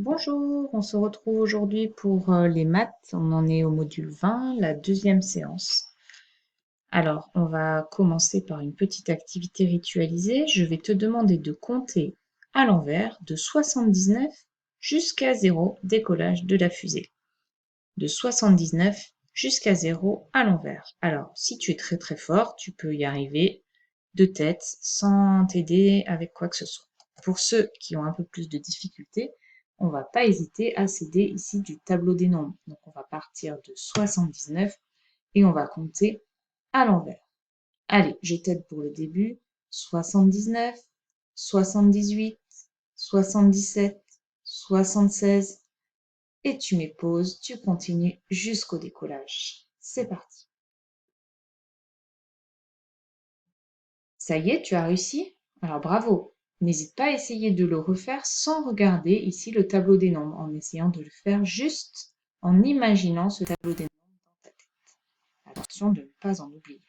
Bonjour, on se retrouve aujourd'hui pour les maths. On en est au module 20, la deuxième séance. Alors, on va commencer par une petite activité ritualisée. Je vais te demander de compter à l'envers de 79 jusqu'à 0, décollage de la fusée. De 79 jusqu'à 0 à l'envers. Alors, si tu es très très fort, tu peux y arriver de tête sans t'aider avec quoi que ce soit. Pour ceux qui ont un peu plus de difficultés, on ne va pas hésiter à s'aider ici du tableau des nombres. Donc on va partir de 79 et on va compter à l'envers. Allez, je t'aide pour le début. 79, 78, 77, 76. Et tu mets pause, tu continues jusqu'au décollage. C'est parti. Ça y est, tu as réussi? Alors bravo! N'hésite pas à essayer de le refaire sans regarder ici le tableau des nombres, en essayant de le faire juste en imaginant ce tableau des nombres dans ta tête. Attention de ne pas en oublier.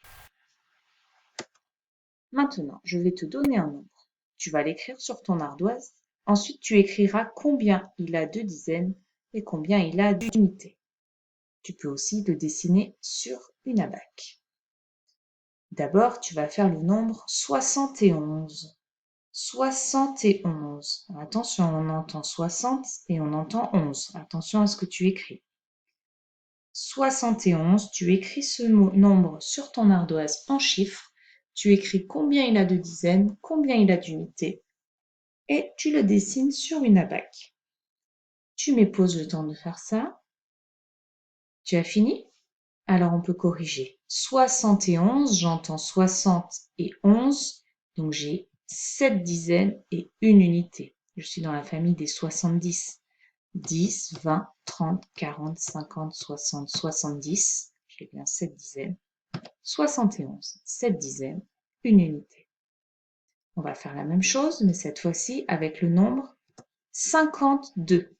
Maintenant, je vais te donner un nombre. Tu vas l'écrire sur ton ardoise. Ensuite, tu écriras combien il a de dizaines et combien il a d'unités. Tu peux aussi le dessiner sur une abaque. D'abord, tu vas faire le nombre 71. 71. Attention, on entend 60 et on entend 11. Attention à ce que tu écris. 71, tu écris ce nombre sur ton ardoise en chiffres. Tu écris combien il a de dizaines, combien il a d'unités et tu le dessines sur une abaque. Tu mets pause le temps de faire ça. Tu as fini? Alors on peut corriger. 71, j'entends 60 et 11, donc j'ai 7 dizaines et une unité. Je suis dans la famille des 70. 10, 20, 30, 40, 50, 60, 70. J'ai bien 7 dizaines. 71, 7 dizaines, une unité. On va faire la même chose, mais cette fois-ci avec le nombre 52.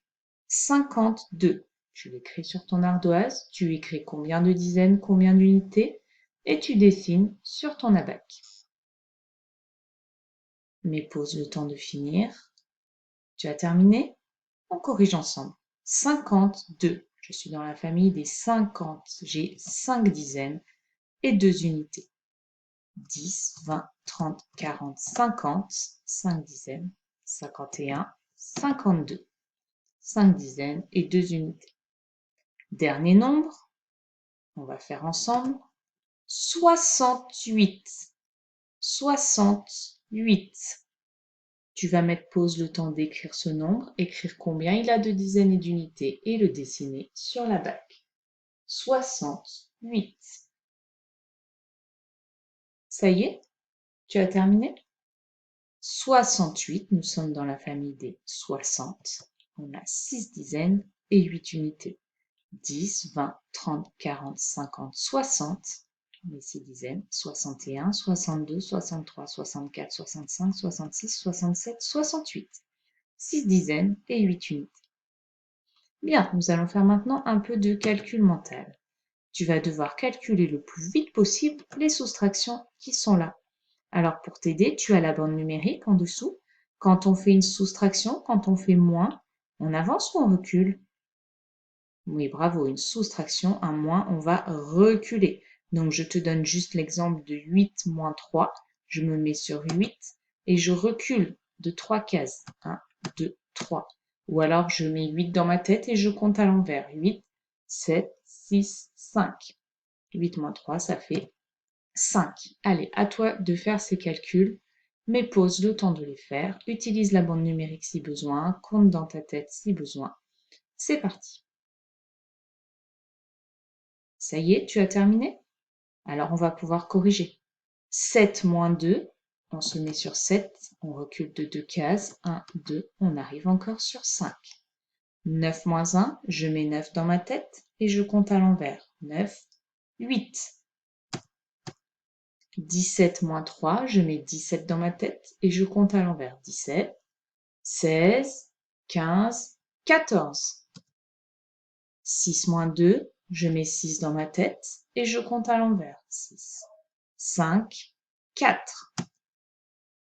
52. Tu l'écris sur ton ardoise, tu écris combien de dizaines, combien d'unités, et tu dessines sur ton abaque. Mais pose le temps de finir. Tu as terminé? On corrige ensemble. 52. Je suis dans la famille des 50. J'ai 5 dizaines et 2 unités. 10, 20, 30, 40, 50. 5 dizaines. 51, 52. 5 dizaines et 2 unités. Dernier nombre. On va faire ensemble 68. 68. Tu vas mettre pause le temps d'écrire ce nombre, écrire combien il a de dizaines et d'unités et le dessiner sur la bague. 68. Ça y est, tu as terminé? 68, nous sommes dans la famille des 60. On a 6 dizaines et 8 unités. 10, 20, 30, 40, 50, 60. Les 6 dizaines. 61, 62, 63, 64, 65, 66, 67, 68. 6 dizaines et 8 unités. Bien, nous allons faire maintenant un peu de calcul mental. Tu vas devoir calculer le plus vite possible les soustractions qui sont là. Alors pour t'aider, tu as la bande numérique en dessous. Quand on fait une soustraction, quand on fait moins, on avance ou on recule? Oui, bravo, une soustraction, un moins, on va reculer. Donc je te donne juste l'exemple de 8 moins 3. Je me mets sur 8 et je recule de 3 cases. 1, 2, 3. Ou alors je mets 8 dans ma tête et je compte à l'envers. 8, 7, 6, 5. 8 moins 3, ça fait 5. Allez, à toi de faire ces calculs, mais pose le temps de les faire. Utilise la bande numérique si besoin, compte dans ta tête si besoin. C'est parti. Ça y est, tu as terminé? Alors on va pouvoir corriger. 7 moins 2, on se met sur 7, on recule de 2 cases. 1, 2, on arrive encore sur 5. 9 moins 1, je mets 9 dans ma tête et je compte à l'envers. 9, 8. 17 moins 3, je mets 17 dans ma tête et je compte à l'envers. 17, 16, 15, 14. 6 moins 2, je mets 6 dans ma tête et je compte à l'envers. 6, 5, 4.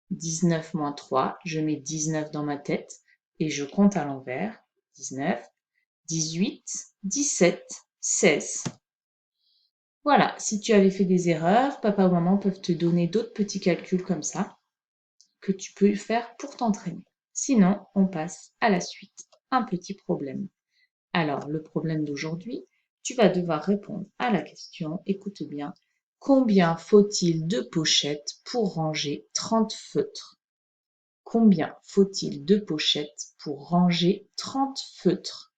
19 moins 3, je mets 19 dans ma tête et je compte à l'envers. 19, 18, 17, 16. Voilà, si tu avais fait des erreurs, papa ou maman peuvent te donner d'autres petits calculs comme ça que tu peux faire pour t'entraîner. Sinon, on passe à la suite. Un petit problème. Alors, le problème d'aujourd'hui, tu vas devoir répondre à la question, écoute bien, combien faut-il de pochettes pour ranger 30 feutres? Combien faut-il de pochettes pour ranger 30 feutres?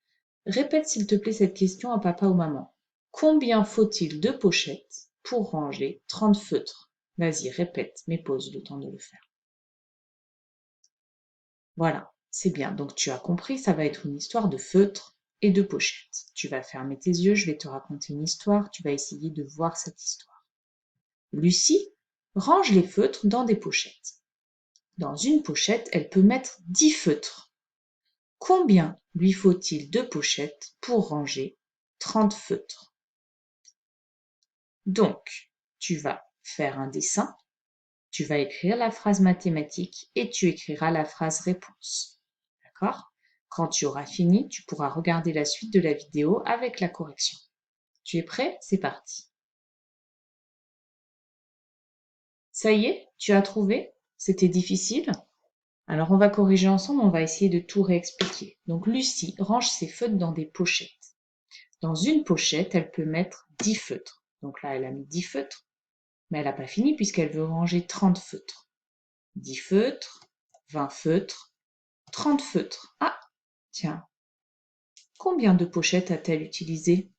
Répète s'il te plaît cette question à papa ou maman. Combien faut-il de pochettes pour ranger 30 feutres? Vas-y, répète, mais pose le temps de le faire. Voilà, c'est bien. Donc tu as compris, ça va être une histoire de feutres et de pochettes. Tu vas fermer tes yeux, je vais te raconter une histoire, tu vas essayer de voir cette histoire. Lucie range les feutres dans des pochettes. Dans une pochette, elle peut mettre 10 feutres. Combien lui faut-il de pochettes pour ranger 30 feutres? Donc, tu vas faire un dessin, tu vas écrire la phrase mathématique et tu écriras la phrase réponse. D'accord? Quand tu auras fini, tu pourras regarder la suite de la vidéo avec la correction. Tu es prêt? C'est parti. Ça y est, tu as trouvé? C'était difficile? Alors on va corriger ensemble, on va essayer de tout réexpliquer. Donc Lucie range ses feutres dans des pochettes. Dans une pochette, elle peut mettre 10 feutres. Donc là, elle a mis 10 feutres, mais elle n'a pas fini puisqu'elle veut ranger 30 feutres. 10 feutres, 20 feutres, 30 feutres. Ah, tiens, combien de pochettes a-t-elle utilisé?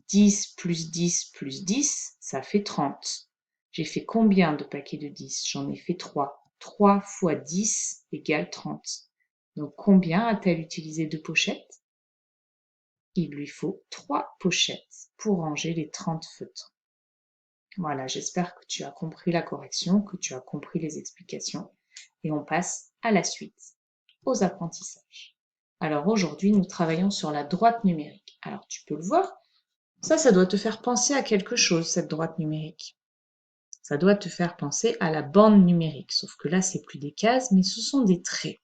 10 plus 10 plus 10, ça fait 30. J'ai fait combien de paquets de 10? J'en ai fait 3. 3 fois 10 égale 30. Donc combien a-t-elle utilisé de pochettes? Il lui faut 3 pochettes pour ranger les 30 feutres. Voilà, j'espère que tu as compris la correction, que tu as compris les explications. Et on passe à la suite, aux apprentissages. Alors aujourd'hui, nous travaillons sur la droite numérique. Alors tu peux le voir, ça doit te faire penser à quelque chose, cette droite numérique. Ça doit te faire penser à la bande numérique, sauf que là, c'est plus des cases, mais ce sont des traits.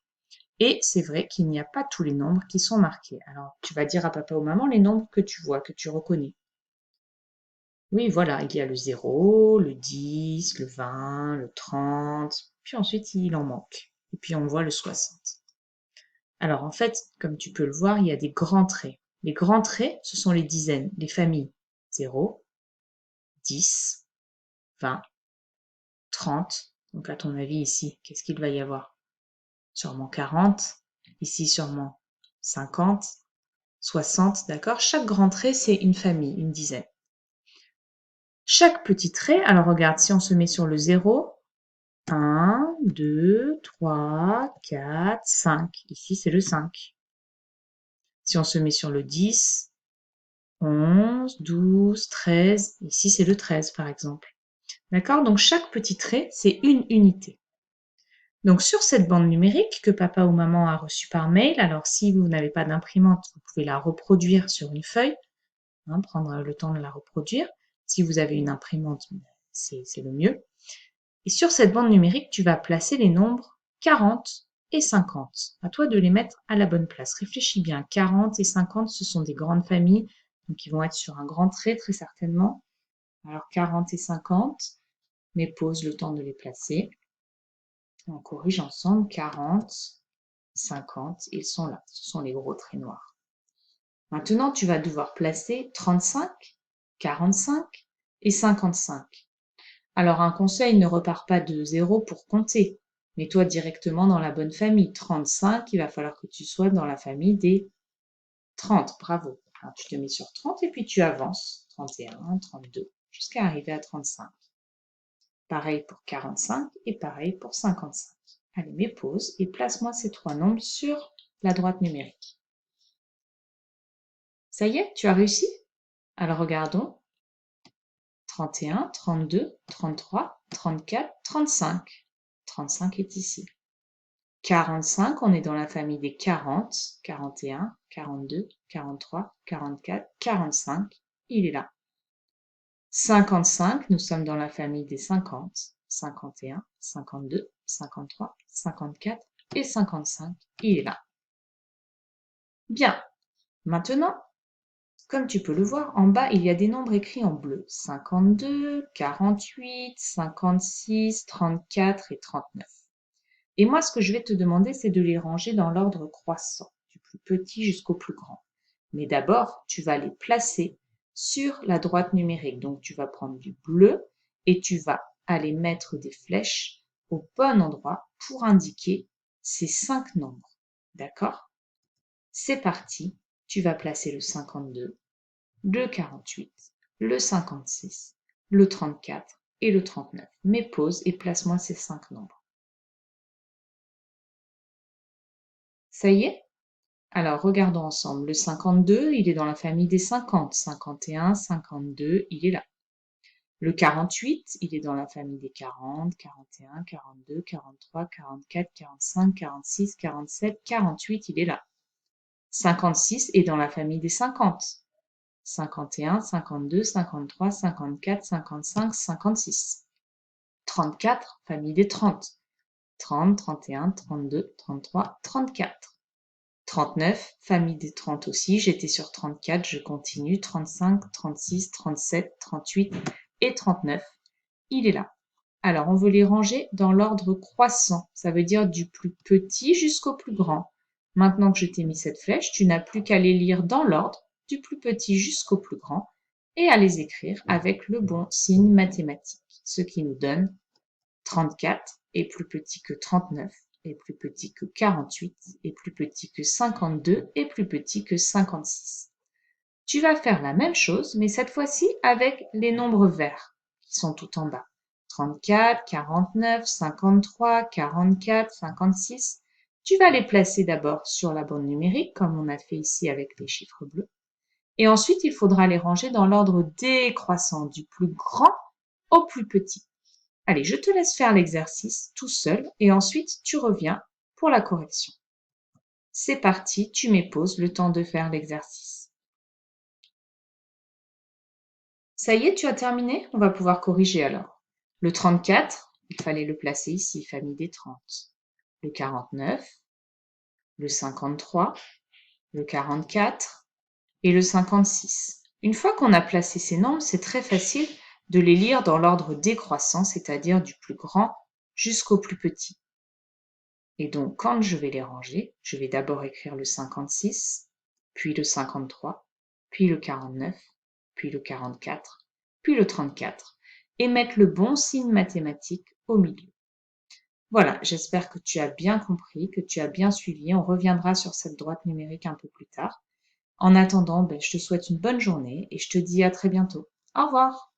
Et c'est vrai qu'il n'y a pas tous les nombres qui sont marqués. Alors, tu vas dire à papa ou maman les nombres que tu vois, que tu reconnais. Oui, voilà, il y a le 0, le 10, le 20, le 30, puis ensuite il en manque. Et puis on voit le 60. Alors en fait, comme tu peux le voir, il y a des grands traits. Les grands traits, ce sont les dizaines, les familles. 0, 10, 20, 30. Donc à ton avis ici, qu'est-ce qu'il va y avoir? Sûrement 40. Ici sûrement 50, 60, d'accord? Chaque grand trait, c'est une famille, une dizaine. Chaque petit trait, alors regarde, si on se met sur le 0, 1, 2, 3, 4, 5. Ici, c'est le 5. Si on se met sur le 10, 11, 12, 13. Ici, c'est le 13, par exemple. D'accord? Donc, chaque petit trait, c'est une unité. Donc, sur cette bande numérique que papa ou maman a reçue par mail, alors si vous n'avez pas d'imprimante, vous pouvez la reproduire sur une feuille, prendre le temps de la reproduire. Si vous avez une imprimante, c'est le mieux. Et sur cette bande numérique, tu vas placer les nombres 40 et 50. À toi de les mettre à la bonne place. Réfléchis bien. 40 et 50, ce sont des grandes familles, donc ils vont être sur un grand trait très certainement. Alors 40 et 50, mais pose le temps de les placer. On corrige ensemble. 40, 50, ils sont là. Ce sont les gros traits noirs. Maintenant, tu vas devoir placer 35, 45 et 55. Alors un conseil, ne repars pas de 0 pour compter. Mets-toi directement dans la bonne famille. 35, il va falloir que tu sois dans la famille des 30. Bravo. Alors tu te mets sur 30 et puis tu avances. 31, 32, jusqu'à arriver à 35. Pareil pour 45 et pareil pour 55. Allez, mets pause et place-moi ces trois nombres sur la droite numérique. Ça y est, tu as réussi? Alors regardons. 31, 32, 33, 34, 35. 35 est ici. 45, on est dans la famille des 40, 41, 42, 43, 44, 45, il est là. 55, nous sommes dans la famille des 50, 51, 52, 53, 54 et 55, il est là. Bien. Maintenant, comme tu peux le voir, en bas, il y a des nombres écrits en bleu. 52, 48, 56, 34 et 39. Et moi, ce que je vais te demander, c'est de les ranger dans l'ordre croissant, du plus petit jusqu'au plus grand. Mais d'abord, tu vas les placer sur la droite numérique. Donc, tu vas prendre du bleu et tu vas aller mettre des flèches au bon endroit pour indiquer ces 5 nombres. D'accord? C'est parti. Tu vas placer le 52, le 48, le 56, le 34 et le 39. Mets pause et place-moi ces 5 nombres. Ça y est? Alors, regardons ensemble. Le 52, il est dans la famille des 50. 51, 52, il est là. Le 48, il est dans la famille des 40, 41, 42, 43, 44, 45, 46, 47, 48, il est là. 56 est dans la famille des 50. 51, 52, 53, 54, 55, 56. 34, famille des 30. 30, 31, 32, 33, 34. 39, famille des 30 aussi, j'étais sur 34, je continue, 35, 36, 37, 38 et 39, il est là. Alors, on veut les ranger dans l'ordre croissant, ça veut dire du plus petit jusqu'au plus grand. Maintenant que je t'ai mis cette flèche, tu n'as plus qu'à les lire dans l'ordre, du plus petit jusqu'au plus grand, et à les écrire avec le bon signe mathématique, ce qui nous donne 34 est plus petit que 39 est plus petit que 48 est plus petit que 52 est plus petit que 56. Tu vas faire la même chose, mais cette fois-ci avec les nombres verts qui sont tout en bas. 34, 49, 53, 44, 56. Tu vas les placer d'abord sur la bande numérique, comme on a fait ici avec les chiffres bleus. Et ensuite, il faudra les ranger dans l'ordre décroissant, du plus grand au plus petit. Allez, je te laisse faire l'exercice tout seul et ensuite tu reviens pour la correction. C'est parti, tu mets pause le temps de faire l'exercice. Ça y est, tu as terminé? On va pouvoir corriger alors. Le 34, il fallait le placer ici, famille des 30. Le 49, le 53, le 44 et le 56. Une fois qu'on a placé ces nombres, c'est très facile de les lire dans l'ordre décroissant, c'est-à-dire du plus grand jusqu'au plus petit. Et donc, quand je vais les ranger, je vais d'abord écrire le 56, puis le 53, puis le 49, puis le 44, puis le 34, et mettre le bon signe mathématique au milieu. Voilà, j'espère que tu as bien compris, que tu as bien suivi. On reviendra sur cette droite numérique un peu plus tard. En attendant, je te souhaite une bonne journée et je te dis à très bientôt. Au revoir!